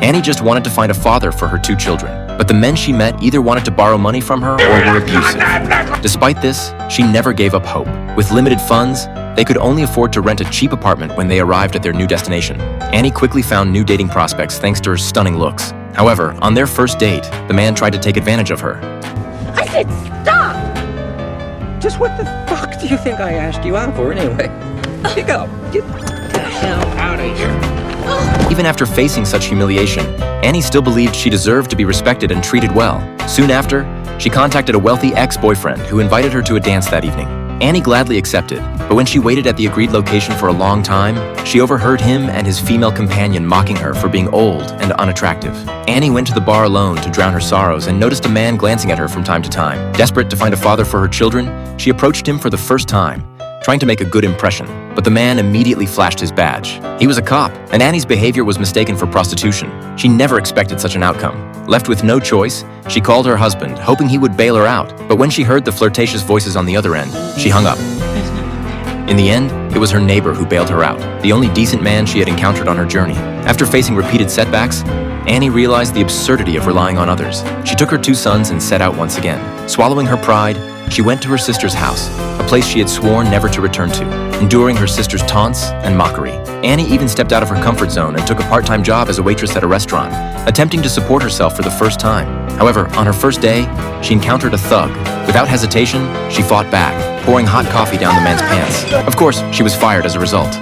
Annie just wanted to find a father for her 2 children, but the men she met either wanted to borrow money from her or were abusive. Despite this, she never gave up hope. With limited funds, they could only afford to rent a cheap apartment when they arrived at their new destination. Annie quickly found new dating prospects thanks to her stunning looks. However, on their first date, the man tried to take advantage of her. I said stop! Just what the fuck do you think I asked you out for anyway? You go. Get the hell out of here. Even after facing such humiliation, Annie still believed she deserved to be respected and treated well. Soon after, she contacted a wealthy ex-boyfriend who invited her to a dance that evening. Annie gladly accepted, but when she waited at the agreed location for a long time, she overheard him and his female companion mocking her for being old and unattractive. Annie went to the bar alone to drown her sorrows and noticed a man glancing at her from time to time. Desperate to find a father for her children, she approached him for the first time, trying to make a good impression. But the man immediately flashed his badge. He was a cop, and Annie's behavior was mistaken for prostitution. She never expected such an outcome. Left with no choice, she called her husband, hoping he would bail her out. But when she heard the flirtatious voices on the other end, she hung up. In the end, it was her neighbor who bailed her out, the only decent man she had encountered on her journey. After facing repeated setbacks, Annie realized the absurdity of relying on others. She took her 2 sons and set out once again. Swallowing her pride, she went to her sister's house, a place she had sworn never to return to, enduring her sister's taunts and mockery. Annie even stepped out of her comfort zone and took a part-time job as a waitress at a restaurant, attempting to support herself for the first time. However, on her first day, she encountered a thug. Without hesitation, she fought back, pouring hot coffee down the man's pants. Of course, she was fired as a result.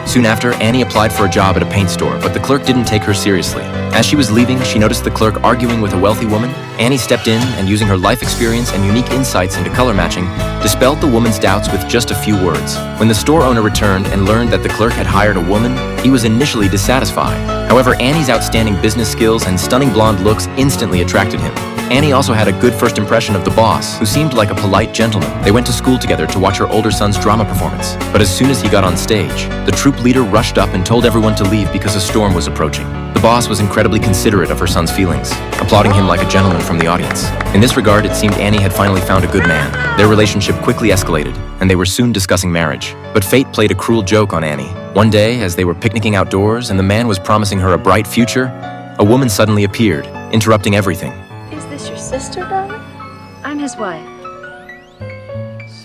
Soon after, Annie applied for a job at a paint store, but the clerk didn't take her seriously. As she was leaving, she noticed the clerk arguing with a wealthy woman. Annie stepped in and, using her life experience and unique insights into color matching, dispelled the woman's doubts with just a few words. When the store owner returned and learned that the clerk had hired a woman, he was initially dissatisfied. However, Annie's outstanding business skills and stunning blonde looks instantly attracted him. Annie also had a good first impression of the boss, who seemed like a polite gentleman. They went to school together to watch her older son's drama performance. But as soon as he got on stage, the troupe leader rushed up and told everyone to leave because a storm was approaching. The boss was incredibly considerate of her son's feelings, applauding him like a gentleman from the audience. In this regard, it seemed Annie had finally found a good man. Their relationship quickly escalated, and they were soon discussing marriage. But fate played a cruel joke on Annie. One day, as they were picnicking outdoors and the man was promising her a bright future, a woman suddenly appeared, interrupting everything. Is this your sister, darling? I'm his wife.